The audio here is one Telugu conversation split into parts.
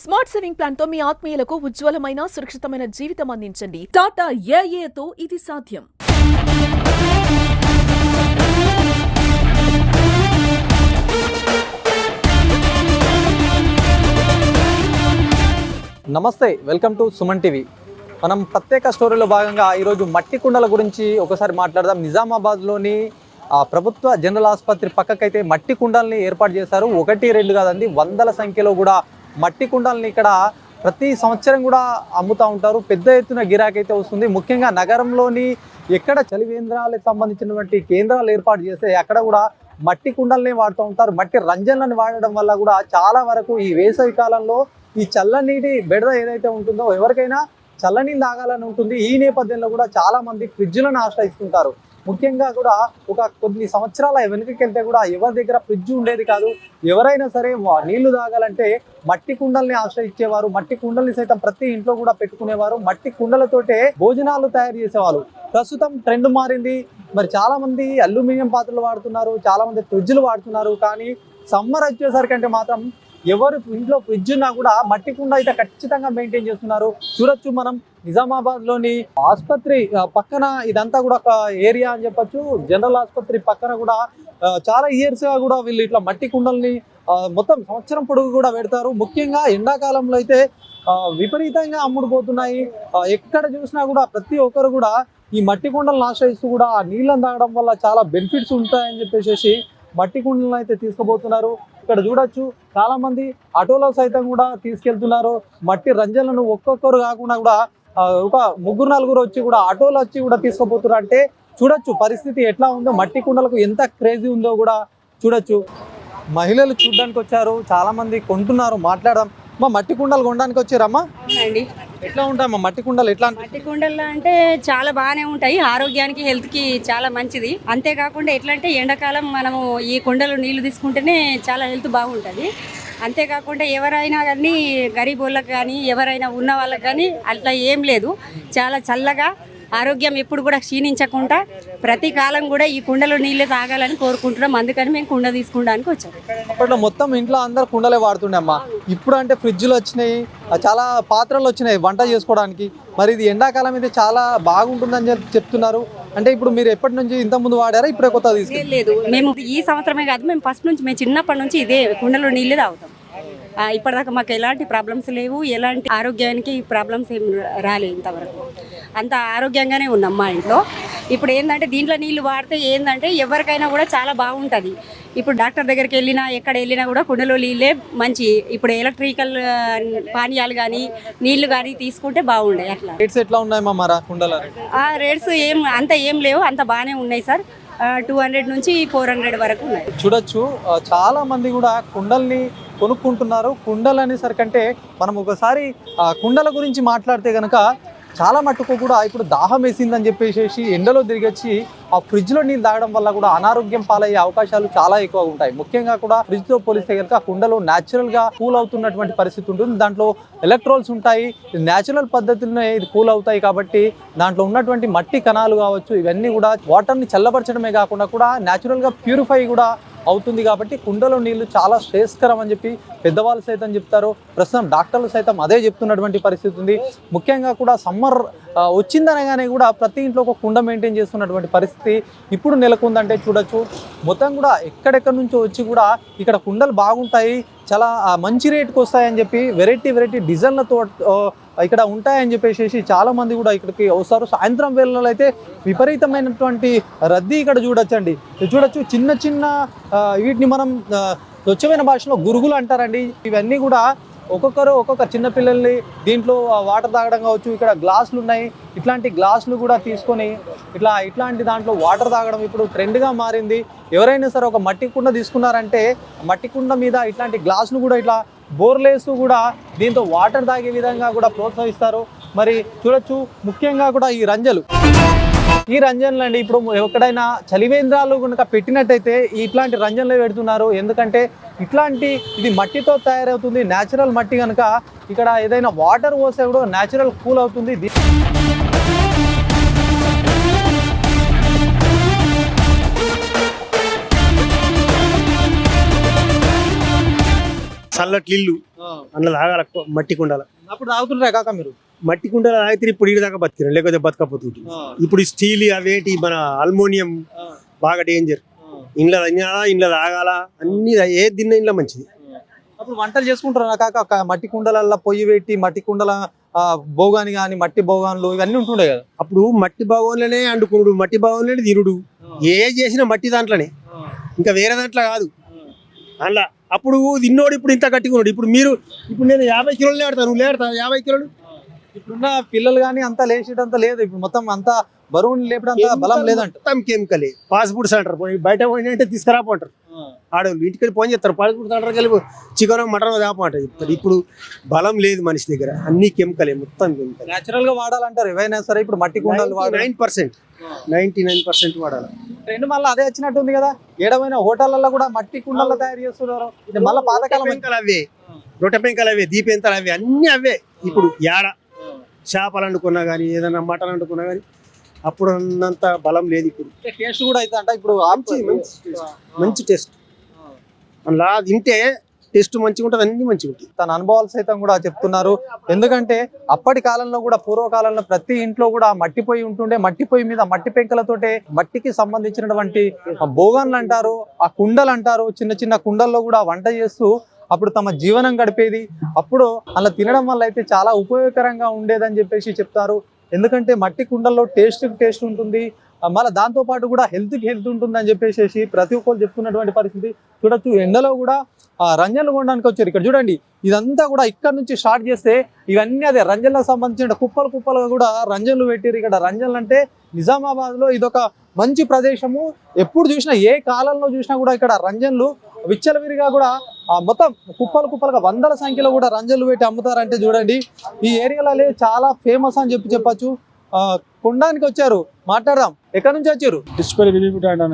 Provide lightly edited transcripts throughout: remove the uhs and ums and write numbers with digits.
స్మార్ట్ సేవింగ్ ప్లాన్ తో మీ ఆత్మీయులకు ఉజ్వలమైన సురక్షితమైన జీవితం అందించండి. టాటా ఏఏతో ఇది సాధ్యం. నమస్తే, వెల్కమ్ టు సుమన్ టీవీ. మనం ప్రత్యేక స్టోరీలో భాగంగా ఈరోజు మట్టి కుండల గురించి ఒకసారి మాట్లాడదాం. నిజామాబాద్లోని ప్రభుత్వ జనరల్ ఆసుపత్రి పక్కకైతే మట్టి కుండల్ని ఏర్పాటు చేశారు. 1-2 కాదండి, వందల సంఖ్యలో కూడా మట్టి కుండల్ని ఇక్కడ ప్రతి సంవత్సరం కూడా అమ్ముతూ ఉంటారు. పెద్ద ఎత్తున గిరాకీ అయితే వస్తుంది. ముఖ్యంగా నగరంలోని ఎక్కడ చలివేంద్రాలకు సంబంధించినటువంటి కేంద్రాలు ఏర్పాటు చేస్తే అక్కడ కూడా మట్టి కుండల్ని వాడుతూ ఉంటారు. మట్టి రంజన్లను వాడడం వల్ల కూడా చాలా వరకు ఈ వేసవి కాలంలో ఈ చల్లనీటి బెడద ఏదైతే ఉంటుందో ఎవరికైనా చల్లనీళ్ళు తాగాలని ఉంటుంది. ఈ నేపథ్యంలో కూడా చాలా మంది ఫ్రిడ్జ్లను ఆశ్రయిస్తుంటారు. ముఖ్యంగా కూడా ఒక కొన్ని సంవత్సరాల వెనుకకి వెళ్తే కూడా ఎవరి దగ్గర ఫ్రిడ్జ్ ఉండేది కాదు. ఎవరైనా సరే నీళ్లు తాగాలంటే మట్టి కుండల్ని ఆశ్రయించేవారు. మట్టి కుండల్ని సైతం ప్రతి ఇంట్లో కూడా పెట్టుకునేవారు. మట్టి కుండలతోటే భోజనాలు తయారు చేసేవారు. ప్రస్తుతం ట్రెండ్ మారింది. మరి చాలా మంది అల్యూమినియం పాత్రలు వాడుతున్నారు, చాలా మంది ఫ్రిడ్జ్లు వాడుతున్నారు. కానీ సమ్మర్ వచ్చేసరికంటే మాత్రం ఎవరు ఇంట్లో ఫ్రిడ్జ్ ఉన్నా కూడా మట్టి కుండ అయితే ఖచ్చితంగా మెయింటైన్ చేస్తున్నారు. చూడొచ్చు మనం నిజామాబాద్లోని ఆసుపత్రి పక్కన ఇదంతా కూడా ఒక ఏరియా అని చెప్పొచ్చు. జనరల్ ఆసుపత్రి పక్కన కూడా చాలా ఇయర్స్గా కూడా వీళ్ళు ఇట్లా మట్టి కుండల్ని మొత్తం సంవత్సరం పొడుగు కూడా పెడతారు. ముఖ్యంగా ఎండాకాలంలో అయితే విపరీతంగా అమ్ముడుపోతున్నాయి. ఎక్కడ చూసినా కూడా ప్రతి ఒక్కరు కూడా ఈ మట్టి కుండలను ఆశ్రయిస్తూ కూడా ఆ నీళ్ళని తాగడం వల్ల చాలా బెనిఫిట్స్ ఉంటాయని చెప్పేసి మట్టి కుండలను అయితే తీసుకుపోతున్నారు. ఇక్కడ చూడొచ్చు చాలా మంది ఆటోలో సైతం కూడా తీసుకెళ్తున్నారు. మట్టి రంజన్లను ఒక్కొక్కరు కాకుండా కూడా ఒక 3-4 వచ్చి కూడా ఆటోలు వచ్చి కూడా తీసుకుపోతున్నారు. అంటే చూడొచ్చు పరిస్థితి ఎట్లా ఉందో, మట్టి కుండలకు ఎంత క్రేజీ ఉందో కూడా చూడొచ్చు. మహిళలు చూడడానికి వచ్చారు, చాలా మంది కొంటున్నారు. మాట్లాడదాం. మా మట్టి కుండలు కొనడానికి వచ్చారమ్మా? అవునండి. ఎట్లా ఉంటాయమ్మా మట్టి కుండలు? ఎట్లా మట్టి కుండలు అంటే చాలా బాగానే ఉంటాయి. ఆరోగ్యానికి, హెల్త్కి చాలా మంచిది. అంతేకాకుండా ఎట్లా అంటే ఎండాకాలం మనము ఈ కుండలు నీళ్లు తీసుకుంటేనే చాలా హెల్త్ బాగుంటుంది. అంతేకాకుండా ఎవరైనా కానీ గరీబ్ వాళ్ళకి కానీ ఎవరైనా ఉన్న వాళ్ళకి కానీ అట్లా ఏం లేదు. చాలా చల్లగా ఆరోగ్యం ఎప్పుడు కూడా క్షీణించకుండా ప్రతి కాలం కూడా ఈ కుండలో నీళ్ళే తాగాలని కోరుకుంటున్నాం. అందుకని మేము కుండ తీసుకోవడానికి వచ్చాం. అప్పట్లో మొత్తం ఇంట్లో అందరు కుండలే వాడుతుండే అమ్మా. ఇప్పుడు అంటే ఫ్రిడ్జ్లు వచ్చినాయి, చాలా పాత్రలు వచ్చినాయి వంట చేసుకోవడానికి. మరి ఇది ఎండాకాలం అయితే చాలా బాగుంటుందని చెప్తున్నారు. అంటే ఇప్పుడు మీరు ఎప్పటి నుంచి ఇంత ముందు వాడారా, ఇప్పుడే కొత్తగా తీసుకు? లేదు, మేము ఈ సంవత్సరమే కాదు, మేము ఫస్ట్ నుంచి, మేము చిన్నప్పటి నుంచి ఇదే కుండలో నీళ్ళే తాగుతాం. ఇప్పటిదాకా మాకు ఎలాంటి ప్రాబ్లమ్స్ లేవు, ఎలాంటి ఆరోగ్యానికి ప్రాబ్లమ్స్ ఏం రాలేదు ఇంతవరకు. అంత ఆరోగ్యంగానే ఉన్నాం మా ఇంట్లో. ఇప్పుడు ఏంటంటే దీంట్లో నీళ్ళు వాడితే ఏంటంటే ఎవరికైనా కూడా చాలా బాగుంటుంది. ఇప్పుడు డాక్టర్ దగ్గరికి వెళ్ళినా ఎక్కడ వెళ్ళినా కూడా కుండలో నీళ్ళే మంచి. ఇప్పుడు ఎలక్ట్రికల్ పానీయాలు కానీ నీళ్లు కానీ తీసుకుంటే బాగుండే. అట్లా రేట్స్ ఎట్లా ఉన్నాయి మా మరా కుండల? రేట్స్ ఏం లేవు, అంత బాగానే ఉన్నాయి సార్. 200 నుంచి 400 వరకు ఉన్నాయి. చూడొచ్చు చాలా మంది కూడా కుండల్ని కొనుక్కుంటున్నారు. కుండలు అనేసరికంటే మనం ఒకసారి కుండల గురించి మాట్లాడితే కనుక చాలా మట్టుకు కూడా ఇప్పుడు దాహం వేసిందని చెప్పేసి ఎండలో తిరిగొచ్చి ఆ ఫ్రిడ్జ్లో నీళ్ళు తాగడం వల్ల కూడా అనారోగ్యం పాలయ్యే అవకాశాలు చాలా ఎక్కువ ఉంటాయి. ముఖ్యంగా కూడా ఫ్రిడ్జ్తో పోలిస్తే కనుక కుండలో న్యాచురల్గా కూల్ అవుతున్నటువంటి పరిస్థితి ఉంటుంది. దాంట్లో ఎలక్ట్రోల్స్ ఉంటాయి, న్యాచురల్ పద్ధతులనే ఇది కూల్ అవుతాయి. కాబట్టి దాంట్లో ఉన్నటువంటి మట్టి కణాలు కావచ్చు, ఇవన్నీ కూడా వాటర్ని చల్లబరచడమే కాకుండా కూడా న్యాచురల్గా ప్యూరిఫై కూడా అవుతుంది. కాబట్టి కుండలో నీళ్లు చాలా శ్రేయస్కరం అని చెప్పి పెద్దవాళ్ళు సైతం చెప్తారు. ప్రస్తుతం డాక్టర్లు సైతం అదే చెప్తున్నటువంటి పరిస్థితి ఉంది. ముఖ్యంగా కూడా సమ్మర్ వచ్చిందనగానే కూడా ప్రతి ఇంట్లో ఒక కుండ మెయింటైన్ చేస్తున్నటువంటి పరిస్థితి ఇప్పుడు నెలకొందంటే చూడొచ్చు. మొత్తం కూడా ఎక్కడెక్కడి నుంచో వచ్చి కూడా ఇక్కడ కుండలు బాగుంటాయి, చాలా మంచి రేటుకి వస్తాయని చెప్పి వెరైటీ డిజైన్లతో ఇక్కడ ఉంటాయని చెప్పేసి చాలా మంది కూడా ఇక్కడికి వస్తారు. సాయంత్రం వేళల్లో అయితే విపరీతమైనటువంటి రద్దీ ఇక్కడ చూడొచ్చండి. చూడొచ్చు చిన్న వీటిని మనం స్వచ్ఛమైన భాషలో గురుగులు అంటారండి. ఇవన్నీ కూడా ఒక్కొక్క చిన్నపిల్లల్ని దీంట్లో వాటర్ తాగడం కావచ్చు. ఇక్కడ గ్లాసులు ఉన్నాయి, ఇట్లాంటి గ్లాసులు కూడా తీసుకొని ఇట్లాంటి దాంట్లో వాటర్ తాగడం ఇప్పుడు ట్రెండ్గా మారింది. ఎవరైనా సరే ఒక మట్టి కుండ తీసుకున్నారంటే మట్టి కుండ మీద ఇట్లాంటి గ్లాసులు కూడా ఇట్లా బోర్లేస్తూ కూడా దీంతో వాటర్ తాగే విధంగా కూడా ప్రోత్సహిస్తారు. మరి చూడొచ్చు ముఖ్యంగా కూడా ఈ రంజన్లు అండి. ఇప్పుడు ఎక్కడైనా చలివేంద్రాలు కనుక పెట్టినట్టయితే ఇట్లాంటి రంజన్లు పెడుతున్నారు. ఎందుకంటే ఇది మట్టితో తయారవుతుంది, న్యాచురల్ మట్టి కనుక ఇక్కడ ఏదైనా వాటర్ పోస్తే కూడా న్యాచురల్ కూల్ అవుతుంది. చల్లటి నీళ్ళు అందులో తాగాల మట్టి కుండల. అప్పుడు తాగుతుంటారా కాక మీరు? మట్టి కుండల తాగితే ఇప్పుడు ఈ దాకా బతికిన, లేకపోతే బతకపోతుంటుంది. ఇప్పుడు ఈ స్టీల్ అవేంటి మన అల్యూమినియం బాగా డేంజర్. ఇంట్లో తినాలా, ఇంట్లో తాగాల, అన్ని ఏది తిన్నా ఇంట్లో మంచిది. అప్పుడు వంటలు చేసుకుంటారా కాక? మట్టి కుండలల్లో పొయ్యి పెట్టి మట్టి కుండల భోగాని కానీ మట్టి భోగాన్లు ఇవన్నీ ఉంటుండే కదా. అప్పుడు మట్టి భాగంలోనే అండుకునుడు, మట్టి భాగంలోనే తినుడు, ఏ చేసినా మట్టి దాంట్లోనే, ఇంకా వేరే దాంట్లో కాదు. అందులో అప్పుడు తిన్నోడు ఇప్పుడు ఇంత గట్టికున్నాడు. ఇప్పుడు నేను 50 కిలోలు ఆడతాను, నువ్వు లేడతావు 50 కిలోలు. ఇప్పుడున్న పిల్లలు కానీ అంతా లేచేటంత లేదు. ఇప్పుడు మొత్తం అంతా బరువుని లేపడంత బలం లేదంట. మొత్తం కెమికలే. పాస్పోర్ట్ సెంటర్ పోయి బయట పోయినంటే తీసుకురాపోంటారు ఆడవాళ్ళు. ఇంటికి పోని చెప్తారు, పాస్పోర్ట్ సెంటర్కి వెళ్ళి చికెన్ మటన్ తేపంట చెప్తారు. ఇప్పుడు బలం లేదు మనిషి దగ్గర, అన్ని కెమికలే, మొత్తం కెమికల్. నేచురల్ గా వాడాలంటారు ఏవైనా సరే. ఇప్పుడు మట్టి కుండలు 99% వాడాలి. ట్రెండ్ మళ్ళీ అదే వచ్చినట్టుంది కదా. ఏడమైనా హోటళ్లలో కూడా మట్టి కుండలు తయారు చేస్తున్నారు. ఇది మళ్ళీ పాతకాలం అవే, రొట్టె పెంకలు అవే, దీపెంతలు అవే, అన్ని అవే. ఇప్పుడు ఏడ చేపలు వండుకున్నా కానీ, ఏదైనా మటన్ వండుకున్నా కానీ అప్పుడు అన్నంత బలం లేదు. ఇప్పుడు టేస్ట్ కూడా అయితే అంట ఇప్పుడు మంచి టేస్ట్. అలా తింటే టేస్ట్ మంచిగా ఉంటుంది, అన్ని మంచిగా ఉంటుంది. తన అనుభవాలు సైతం కూడా చెప్తున్నారు. ఎందుకంటే అప్పటి కాలంలో కూడా, పూర్వకాలంలో ప్రతి ఇంట్లో కూడా మట్టి పొయ్యి ఉంటుండే. మట్టి పొయ్యి మీద మట్టి పెంకలతోటే మట్టికి సంబంధించినటువంటి భోగాన్లు అంటారు, ఆ కుండలు అంటారు. చిన్న చిన్న కుండల్లో కూడా వంట చేస్తూ అప్పుడు తమ జీవనం గడిపేది. అప్పుడు అలా తినడం వల్ల అయితే చాలా ఉపయోగకరంగా ఉండేదని చెప్పేసి చెప్తారు. ఎందుకంటే మట్టి కుండల్లో టేస్ట్ ఉంటుంది, మళ్ళీ దాంతో పాటు కూడా హెల్త్ ఉంటుంది అని చెప్పేసి ప్రతి ఒక్కరు చెప్తున్నటువంటి పరిస్థితి. చూడొచ్చు ఎండలో కూడా రంజన్లు కొనడానికి వచ్చారు. ఇక్కడ చూడండి, ఇదంతా కూడా ఇక్కడ నుంచి స్టార్ట్ చేస్తే ఇవన్నీ అదే రంజన్లకు సంబంధించిన కుప్పలుగా కూడా రంజన్లు పెట్టారు. ఇక్కడ రంజన్లు అంటే నిజామాబాద్ లో ఇదొక మంచి ప్రదేశము. ఎప్పుడు చూసినా, ఏ కాలంలో చూసినా కూడా ఇక్కడ రంజన్లు విచ్చలవిరిగా కూడా మొత్తం కుప్పలుగా వందల సంఖ్యలో కూడా రంజన్లు పెట్టి అమ్ముతారంటే చూడండి. ఈ ఏరియాలో చాలా ఫేమస్ అని చెప్పచ్చు. కొనడానికి వచ్చారు, మాట్లాడదాం. ఎక్కడి నుంచి వచ్చారు?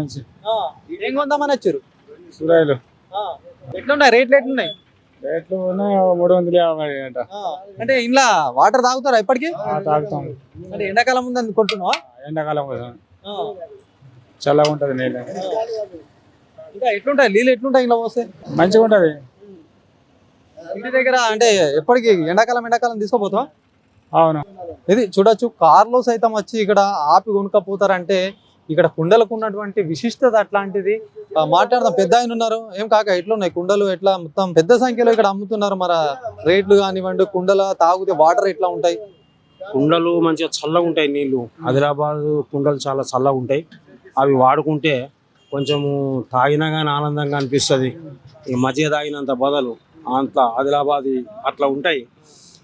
నుంచి. ఏం కొందామని వచ్చారు? సూరాయిలు ఎట్లున్నాయి రేట్లు? ఎట్లున్నాయి రేట్లు? 350 అంట. అంటే ఇంట్లో వాటర్ తాగుతారా ఇప్పటికీ? తాగుతాం. అంటే ఎండాకాలం ఉందని కొంటున్నావా? ఎండాకాలం కోసం చల్లగా ఉంటది నీళ్ళు. ఇంకా ఎట్లుంటాయి నీళ్ళు? ఎట్లుంటాయి ఇంట్లో పోస్తే? మంచిగా ఉంటది. ఇంటి దగ్గర అంటే ఎప్పటికీ ఎండాకాలం తీసుకోపోతావా? అవును. ఇది చూడొచ్చు, కార్లో సైతం వచ్చి ఇక్కడ ఆపి కొనుక్కపోతారంటే ఇక్కడ కుండలకు ఉన్నటువంటి విశిష్టత అట్లాంటిది. మాట్లాడదాం. పెద్ద ఆయన ఉన్నారు. ఏం కాక ఎట్లున్నాయి కుండలు? ఎట్లా మొత్తం పెద్ద సంఖ్యలో ఇక్కడ అమ్ముతున్నారు. మరి రేట్లు కానివ్వండి, కుండల తాగితే వాటర్ ఎట్లా ఉంటాయి? కుండలు మంచిగా చల్లగా ఉంటాయి నీళ్లు. ఆదిలాబాద్ కుండలు చాలా చల్లగా ఉంటాయి. అవి వాడుకుంటే కొంచెము తాగినా కానీ ఆనందంగా అనిపిస్తుంది. ఈ మజ్జిగ తాగినంత బదులు అంత ఆదిలాబాద్ అట్లా ఉంటాయి.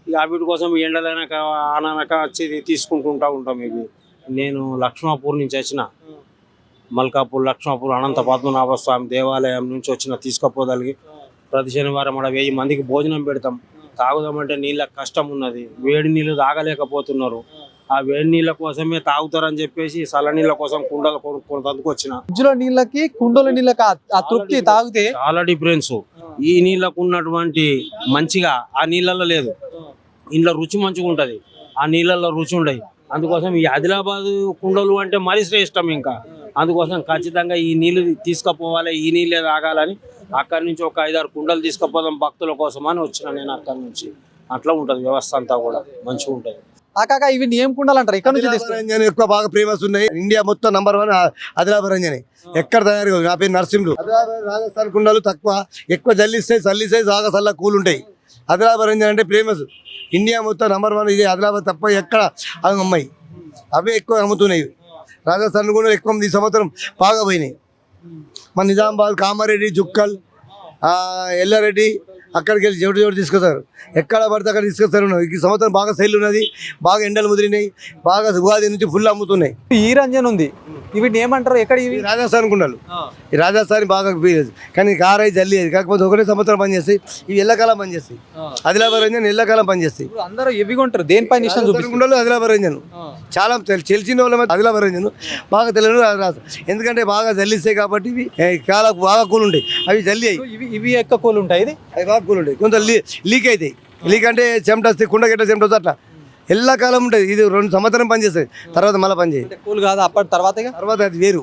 ఇక వీటి కోసం ఎండలైనాక ఆనక వచ్చి తీసుకుంటూ ఉంటాం. ఇవి నేను లక్ష్మాపూర్ నుంచి వచ్చిన, మల్కాపూర్, లక్ష్మాపూర్ అనంత పద్మనాభ స్వామి దేవాలయం నుంచి వచ్చిన. తీసుకుపోదలిగి ప్రతి శనివారం 1000 మందికి భోజనం పెడతాం. తాగుదామంటే నీళ్ళ కష్టం ఉన్నది, వేడి నీళ్ళు తాగలేకపోతున్నారు. ఆ వేడి నీళ్ళ కోసమే తాగుతారని చెప్పేసి చల్ల నీళ్ళ కోసం కుండలు కొనుక్కొని వచ్చిన. ఫ్రిడ్జ్లో నీళ్ళకి కుండల నీళ్ళకి ఆ తృప్తి తాగితే చాలా డిఫరెన్స్. ఈ నీళ్ళకు ఉన్నటువంటి మంచిగా ఆ నీళ్ళల్లో లేదు. ఇంట్లో రుచి మంచిగా ఉంటది, ఆ నీళ్ళల్లో రుచి ఉండదు. అందుకోసం ఈ ఆదిలాబాద్ కుండలు అంటే మరీ శ్రేష్టం. ఇంకా అందుకోసం ఖచ్చితంగా ఈ నీళ్ళు తీసుకుపోవాలి, ఈ నీళ్ళే తాగాలని అక్కడి నుంచి ఒక 5-6 కుండలు తీసుకుపోదాం భక్తుల కోసం అని వచ్చిన నేను అక్కడి నుంచి. అట్లా ఉంటది వ్యవస్థ అంతా కూడా మంచిగా ఉంటది. కాక ఇవి ఏం కుండలు అంటారు? ఇక్కడ నుంచి రంజన్ ఎక్కువ బాగా ఫేమస్ ఉన్నాయి. ఇండియా మొత్తం నంబర్ 1 ఆదిలాబాద్ రంజన్. ఎక్కడ తయారు? నా పేరు నరసింహులు. రాజస్థాన్ కుండలు తక్కువ, ఎక్కువ చల్లిస్తాయి, బాగా చల్ల కూల్ ఉంటాయి. ఆదిలాబాద్ రంజన్ అంటే ఫేమస్. ఇండియా మొత్తం నంబర్ 1 ఇది ఆదిలాబాద్ తప్ప ఎక్కడ అవి అమ్మాయి. అవే ఎక్కువ అమ్ముతున్నాయి. రాజస్థాన్ కూడా ఎక్కువ ఈ సంవత్సరం బాగా పోయినాయి. మన నిజామాబాద్, కామారెడ్డి, జుక్కల్, ఎల్లారెడ్డి అక్కడికి వెళ్ళి జోడు తీసుకొస్తారు. ఎక్కడ పడితే అక్కడ తీసుకొస్తారు. ఈ సంవత్సరం బాగా సేల్ ఉన్నది, బాగా ఎండలు ముదిరినాయి, బాగా ఉగాది నుంచి ఫుల్ అమ్ముతున్నాయి. ఈ రంజన్ ఉంది, వీటిని ఏమంటారు? ఎక్కడ? ఇవి రాజస్థాన్ కుండలు. ఈ రాజస్థాన్ బాగా కానీ కారాయి జల్లి, కాకపోతే ఒకటే సంవత్సరం పనిచేస్తాయి. ఇవి ఎల్లకాలం పనిచేస్తాయి. ఆదిలాబాద్ రంజన్ ఎల్లకాలం పనిచేస్తాయి. అందరూ ఎవి కొంటారు? దేనిపైన ఇష్టం చూపిస్తారు? కుండలు ఆదిలాబాద్ రంజన్ చాలా తెలిసిన వాళ్ళ ఆదిలాబాద్ రంజన్ బాగా తెలియదు. ఎందుకంటే బాగా జల్లిస్తాయి కాబట్టి ఇవి చాలా బాగా కూల్ ఉంటాయి. అవి జల్లి ఇవి ఎక్కువ కూల్ ఉంటాయి. ఇది అవి బాగా కూల్ ఉంటాయి. కొంత లీక్ అవుతాయి. లీక్ అంటే చెమట వస్తాయి, కుండ గట్ట చెమట వస్తే అట్లా ఎల్లకాలం ఉంటుంది. ఇది 2 సంవత్సరం పనిచేస్తుంది, తర్వాత మళ్ళీ పనిచేయదు. కూల్ కాదు అప్పటి తర్వాత అది వేరు,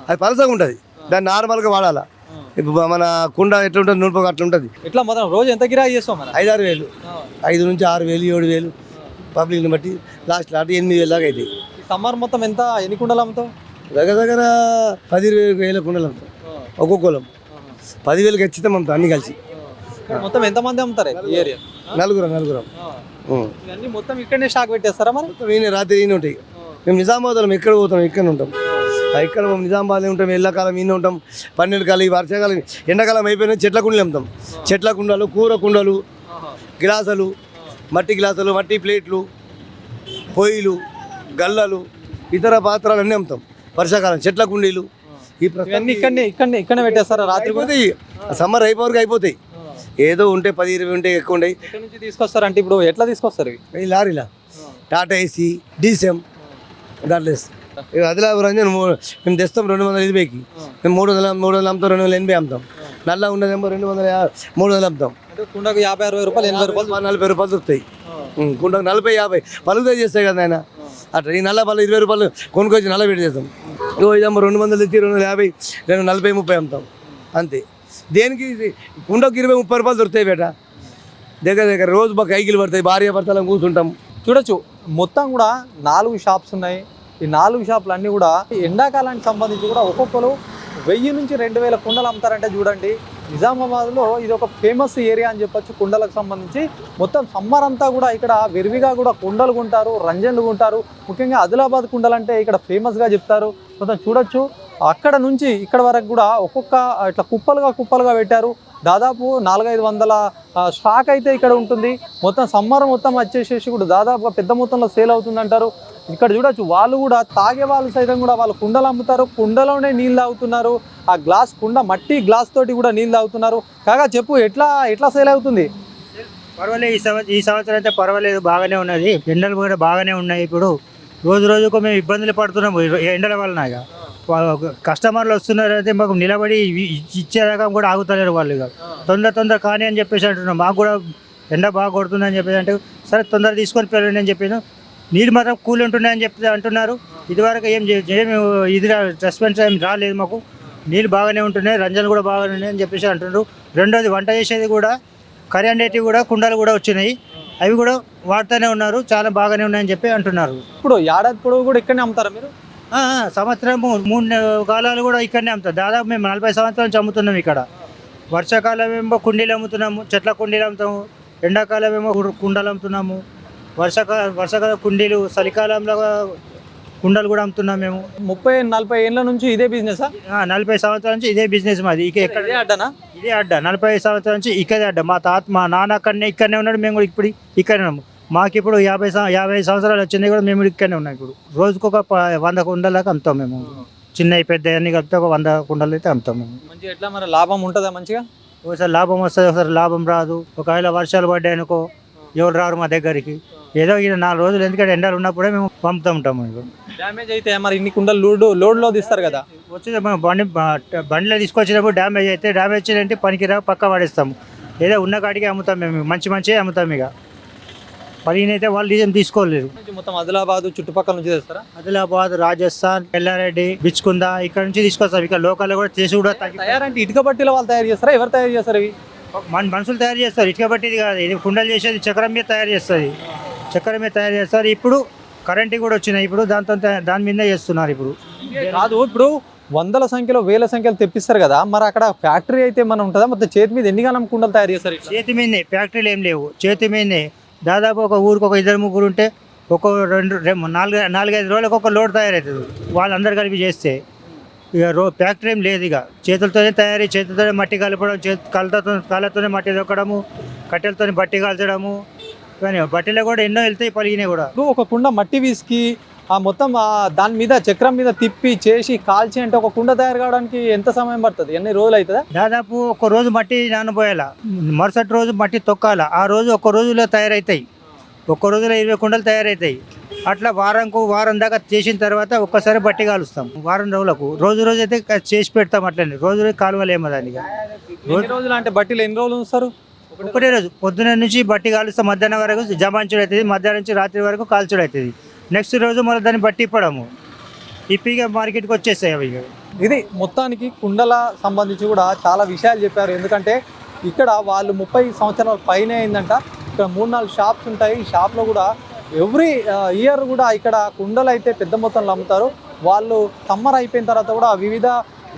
అది పలసగా ఉంటుంది. దాన్ని నార్మల్గా వాడాలా. ఇప్పుడు మన కుండ ఎట్లా ఉంటుంది నూనె అట్లా ఉంటుంది. ఎట్లా మొత్తం రోజు ఎంత గిరాకీ చేస్తాం మనం? 5-6 వేలు, 5 నుంచి 6 వేలు 7 వేలు పబ్లిక్ని బట్టి లాస్ట్ 8 వేలు దాకా అవుతాయి. ఈ సమ్మర్ మొత్తం ఎంత, ఎన్ని కుండలు అమ్ముతావు? దగ్గర 10-20 వేల కుండలు అమ్ముతాం ఒక్కొక్కలం. 10,000 ఖచ్చితం అమ్ముతాం అన్ని కలిసి. మొత్తం ఎంతమంది అమ్ముతారు ఈ ఏరియా? నలుగురం. ఇవన్నీ మొత్తం ఇక్కడనే స్టాక్ పెట్టేస్తారా మరి? మొత్తం ఈయన రాత్రి ఈయన ఉంటాయి. మేము నిజామాబాద్లో ఎక్కడ పోతాం, ఇక్కడ ఉంటాం. ఇక్కడ నిజామాబాద్లో ఉంటాం. ఎండాకాలం ఈయన ఉంటాం. 12 కాలం, వర్షాకాలం, ఎండాకాలం అయిపోయినా చెట్ల కుండలు అమ్ముతాం. చెట్ల కుండలు, కూర కుండలు, గ్లాసులు, మట్టి గ్లాసులు, మట్టి ప్లేట్లు, పొయ్యిలు, గల్లలు, ఇతర పాత్రలు అన్నీ అమ్ముతాం. వర్షాకాలం చెట్ల కుండీలు ఈ ఇవన్నీ ఇక్కడనే పెట్టేస్తారా రాత్రి కూడా? అయిపోతాయి. సమ్మర్ అయిపోవరకు అయిపోతాయి. ఏదో ఉంటే 10-20 ఉంటే ఎక్కువ ఉంటాయి. ఎక్కడి నుంచి తీసుకొస్తారు అంటే ఇప్పుడు ఎట్లా తీసుకొస్తారు ఇవి? ఈ లారీలా టాటా ఏసీ డీసీఎం దాంట్లో వేస్తాం. ఆదిలాబాద్ రంజన్ మేము తెస్తాం 220కి. మేము 300 అమ్ముతాం, 280 అమ్ముతాం. నల్ల ఉన్నదేమో 200-300 అమ్ముతాం. అంటే కుండకు 50-60 రూపాయలు, 80 రూపాయలు, 40 రూపాయలు దొరుకుతాయి. కుండకు 40-50 పలుకుతాయి చేస్తాయి కదా ఆయన. అట్లా ఈ నల్ల పళ్ళు 20 రూపాయలు కొనుక్కొచ్చి నల్ల పెట్టి చేస్తాం. ఇదేమో 200 తెచ్చి 250, 40-30 అమ్ముతాం అంతే. దేనికి కుండకు 20-30 రూపాయలు దొరుకుతాయి బేట. దగ్గర రోజు మాకు కైకిలు పడతాయి. భార్య భర్తలను కూర్చుంటాం. చూడొచ్చు మొత్తం కూడా 4 షాప్స్ ఉన్నాయి. ఈ 4 షాపులు అన్నీ కూడా ఎండాకాలానికి సంబంధించి కూడా ఒక్కొక్కరు 1000 నుంచి 2000 కుండలు అమ్ముతారంటే చూడండి. నిజామాబాద్లో ఇది ఒక ఫేమస్ ఏరియా అని చెప్పొచ్చు కుండలకు సంబంధించి. మొత్తం సమ్మర్ అంతా కూడా ఇక్కడ విరివిగా కూడా కుండలు కొంటారు, రంజన్లు కొంటారు. ముఖ్యంగా ఆదిలాబాద్ కుండలు అంటే ఇక్కడ ఫేమస్గా చెప్తారు. మొత్తం చూడొచ్చు అక్కడ నుంచి ఇక్కడ వరకు కూడా ఒక్కొక్క ఇట్లా కుప్పలుగా పెట్టారు. దాదాపు 400-500 స్టాక్ అయితే ఇక్కడ ఉంటుంది. మొత్తం సమ్మర్ మొత్తం వచ్చేసేసి కూడా దాదాపుగా పెద్ద మొత్తంలో సేల్ అవుతుంది అంటారు. ఇక్కడ చూడొచ్చు వాళ్ళు కూడా తాగే వాళ్ళు సైతం కూడా వాళ్ళు కుండలు అమ్ముతారు. కుండలోనే నీళ్ళు తాగుతున్నారు. ఆ గ్లాస్ కుండ మట్టి గ్లాస్ తోటి కూడా నీళ్ళు తాగుతున్నారు. కాగా చెప్పు ఎట్లా సేల్ అవుతుంది? పర్వాలేదు. ఈ సంవత్సరం అయితే పర్వాలేదు, బాగానే ఉన్నది. ఎండలు కూడా బాగానే ఉన్నాయి. ఇప్పుడు రోజుకు మేము ఇబ్బందులు పడుతున్నాము ఎండల వలన. ఇక కస్టమర్లు వస్తున్నారంటే మాకు నిలబడి ఇచ్చేదాకా కూడా ఆగుతలేరు వాళ్ళు. ఇక తొందర కానీ అని చెప్పేసి అంటున్నాం. మాకు కూడా ఎండ బాగా కొడుతుంది అని చెప్పేసి అంటే సరే తొందర తీసుకొని పెళ్ళండి అని చెప్పాను. నీరు మాత్రం కూల్ ఉంటున్నాయని చెప్పి అంటున్నారు. ఇదివరకు ఏమి ఇది రెస్పాన్స్ ఏం రాలేదు మాకు. నీళ్ళు బాగానే ఉంటున్నాయి, రంజాలు కూడా బాగానే ఉన్నాయి అని చెప్పేసి అంటున్నారు. రెండోది వంట చేసేది కూడా కరెంట్ కూడా కుండలు కూడా వచ్చినాయి. అవి కూడా వాడుతూనే ఉన్నారు. చాలా బాగానే ఉన్నాయని చెప్పి అంటున్నారు. ఇప్పుడు ఏడాది పొడవు కూడా ఇక్కడనే అమ్ముతారా మీరు? సంవత్సరము 3 కాలాలు కూడా ఇక్కడనే అమ్ముతాం. దాదాపు మేము 40 సంవత్సరాల నుంచి అమ్ముతున్నాం ఇక్కడ. వర్షాకాలం ఏమో కుండీలు అమ్ముతున్నాము, చెట్ల కుండీలు అమ్ముతాము. ఎండాకాలం ఏమో కుండలు అమ్ముతున్నాము. వర్షాకాలం కుండీలు, చలికాలంలో కుండలు కూడా అమ్ముతున్నాం మేము. 30-40 ఏళ్ళ నుంచి ఇదే బిజినెస్? 40 సంవత్సరాల నుంచి ఇదే బిజినెస్ మాది. ఎక్కడ అడ్డనా? ఇదే అడ్డ. 40 సంవత్సరాల నుంచి ఇక్కడే అడ్డ. మా నాన్న ఇక్కడనే ఉన్నాడు. మేము కూడా ఇప్పుడు ఇక్కడనే ఉన్నాము. మాకు ఇప్పుడు 50 సంవత్సరాలు వచ్చినాయి కూడా మేము ఇక్కడనే ఉన్నాం. ఇప్పుడు రోజుకు ఒక 100 కుండల దాకా అమ్ముతాం మేము. చిన్నవి పెద్ద అన్ని కలిపితే ఒక 100 కుండలు అయితే అమ్ముతాం మేము. మంచిగా ఎట్లా మరి లాభం ఉంటుందా మంచిగా? ఒకసారి లాభం వస్తుంది, ఒకసారి లాభం రాదు. ఒకవేళ వర్షాలు పడ్డాయి అనుకో ఎవరు రారు మా దగ్గరికి. ఏదో ఈయన 4 రోజులు ఎందుకంటే ఎండలు ఉన్నప్పుడే మేము పంపుతూ ఉంటాము. డ్యామేజ్ అయితే మరి ఇన్ని కుండలు లోడ్లో తీస్తారు కదా, వచ్చి బండిలో తీసుకొచ్చినప్పుడు డ్యామేజ్ అయితే డ్యామేజ్ వచ్చిందంటే పనికిరా పక్క పడేస్తాము. ఏదో ఉన్న కాడికి అమ్ముతాం మేము. మంచి అమ్ముతాం. ఇక పనినైతే వాళ్ళు డిజైన్ తీసుకోలేరు. మొత్తం ఆదిలాబాద్ చుట్టుపక్కల నుంచి తెస్తారా? ఆదిలాబాద్, రాజస్థాన్, ఎల్లారెడ్డి, బిచ్కుంద ఇక్కడ నుంచి తీసుకొస్తాం. ఇక లోకల్ కూడా చేసి కూడా తయారంటే ఇటుక బట్టీలో వాళ్ళు తయారు చేస్తారా? ఎవరు తయారు చేస్తారు ఇవి? మనుషులు తయారు చేస్తారు. ఇటుక బట్టిది కాదు, ఇది కుండలు చేసేది చక్రం మీద తయారు చేస్తుంది. చక్రం మీద తయారు చేస్తారు. ఇప్పుడు కరెంట్ కూడా వచ్చినాయి. ఇప్పుడు దాని మీద చేస్తున్నారు. ఇప్పుడు కాదు, ఇప్పుడు వందల సంఖ్యలో వేల సంఖ్యలో తెప్పిస్తారు కదా, మరి అక్కడ ఫ్యాక్టరీ అయితే మనం ఉంటుందా? మొత్తం చేతి మీద ఎన్ని గణం కుండలు తయారు చేస్తారు? చేతి మీదనే, ఫ్యాక్టరీలు ఏం లేవు. చేతి మీదనే. దాదాపు ఒక ఊరికి ఒక 2-3 ఉంటే ఒక 4-5 రోజులకు ఒక లోడ్ తయారవుతుంది. వాళ్ళందరూ కలిపి చేస్తే. ఇక ఫ్యాక్టరీ ఏం లేదు. ఇక చేతులతోనే తయారీ, చేతులతోనే మట్టి కలపడం, కాళ్ళతోనే మట్టి దొక్కడము, కట్టెలతో బట్టి కాల్చడము. కానీ బట్టీలో కూడా ఎన్నో వెళ్తాయి పలిగినాయి కూడా. ఒక కుండ మట్టి వీసుకి మొత్తం దాని మీద చక్రం మీద తిప్పి చేసి కాల్చి అంటే ఒక కుండ తయారు కావడానికి ఎంత సమయం పడుతుంది? ఎన్ని రోజులు అవుతుందా? దాదాపు ఒక రోజు మట్టి నానబోయాల, మరుసటి రోజు మట్టి తొక్కాల. ఆ రోజు ఒక్క రోజులో తయారవుతాయి. ఒక్క రోజులో 20 కుండలు తయారవుతాయి. అట్లా వారం దాకా చేసిన తర్వాత ఒక్కసారి బట్టి కాలుస్తాం. వారం రోజులకు రోజు అయితే చేసి పెడతాం. అట్లనే రోజు కాలువలేమో దానికి. రోజులు అంటే బట్టీలు ఎన్ని రోజులు ఉంచుతారు? ఒకటే రోజు పొద్దున్న నుంచి బట్టి కాలుస్తాం. మధ్యాహ్నం వరకు జమాంచుడు అవుతుంది. మధ్యాహ్నం నుంచి రాత్రి వరకు కాల్చుడు అవుతుంది. నెక్స్ట్ రోజు మళ్ళీ దాన్ని బట్టి ఇప్పడము. ఇప్పిగా మార్కెట్కి వచ్చేస్తాయి అవి ఇక. ఇది మొత్తానికి కుండల సంబంధించి కూడా చాలా విషయాలు చెప్పారు. ఎందుకంటే ఇక్కడ వాళ్ళు 30 సంవత్సరాల పైన అయిందంట. ఇక్కడ 3-4 షాప్స్ ఉంటాయి. ఈ షాప్లో కూడా ఎవ్రీ ఇయర్ కూడా ఇక్కడ కుండలు అయితే పెద్ద మొత్తంలో అమ్ముతారు. వాళ్ళు సమ్మర్ అయిపోయిన తర్వాత కూడా వివిధ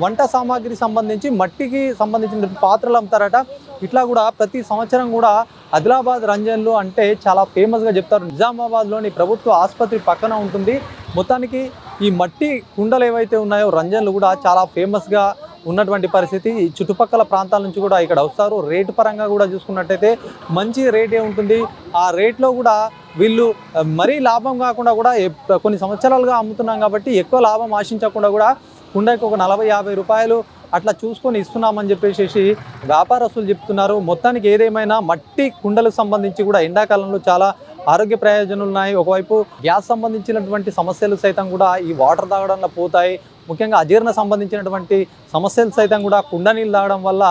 వంట సామాగ్రి సంబంధించి మట్టికి సంబంధించిన పాత్రలు అమ్ముతారట. ఇట్లా కూడా ప్రతి సంవత్సరం కూడా ఆదిలాబాద్ రంజన్లు అంటే చాలా ఫేమస్గా చెప్తారు. నిజామాబాద్లోని ప్రభుత్వ ఆసుపత్రి పక్కన ఉంటుంది. మొత్తానికి ఈ మట్టి కుండలు ఏవైతే ఉన్నాయో రంజన్లు కూడా చాలా ఫేమస్గా ఉన్నటువంటి పరిస్థితి. ఈ చుట్టుపక్కల ప్రాంతాల నుంచి కూడా ఇక్కడ వస్తారు. రేటు పరంగా కూడా చూసుకున్నట్టయితే మంచి రేటే ఉంటుంది. ఆ రేట్లో కూడా వీళ్ళు మరీ లాభం కాకుండా కూడా కొన్ని సంవత్సరాలుగా అమ్ముతున్నాం కాబట్టి ఎక్కువ లాభం ఆశించకుండా కూడా కుండకి ఒక 40-50 రూపాయలు అట్లా చూసుకొని ఇస్తున్నామని చెప్పేసి వ్యాపారస్తులు చెప్తున్నారు. మొత్తానికి ఏదేమైనా మట్టి కుండలకు సంబంధించి కూడా ఎండాకాలంలో చాలా ఆరోగ్య ప్రయోజనాలు ఉన్నాయి. ఒకవైపు గ్యాస్ సంబంధించినటువంటి సమస్యలు సైతం కూడా ఈ వాటర్ తాగడంలో పోతాయి. ముఖ్యంగా అజీర్ణ సంబంధించినటువంటి సమస్యలు సైతం కూడా కుండ నీళ్ళు తాగడం వల్ల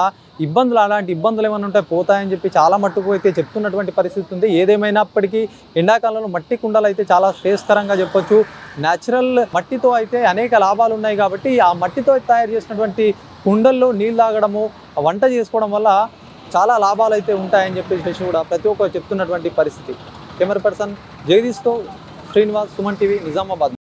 అలాంటి ఇబ్బందులు ఏమైనా ఉంటే పోతాయని చెప్పి చాలా మట్టుకు అయితే చెప్తున్నటువంటి పరిస్థితి ఉంది. ఏదేమైనప్పటికీ ఎండాకాలంలో మట్టి కుండలు అయితే చాలా శ్రేయస్కరంగా చెప్పొచ్చు. న్యాచురల్ మట్టితో అయితే అనేక లాభాలు ఉన్నాయి కాబట్టి ఆ మట్టితో తయారు చేసినటువంటి కుండల్లో నీళ్ళు తాగడము, వంట చేసుకోవడం వల్ల చాలా లాభాలు అయితే ఉంటాయని చెప్పేసి కూడా ప్రతి ఒక్కరు చెప్తున్నటువంటి పరిస్థితి. కెమెరా పర్సన్ జగదీష్తో శ్రీనివాస్, సుమన్ టీవీ, నిజామాబాద్.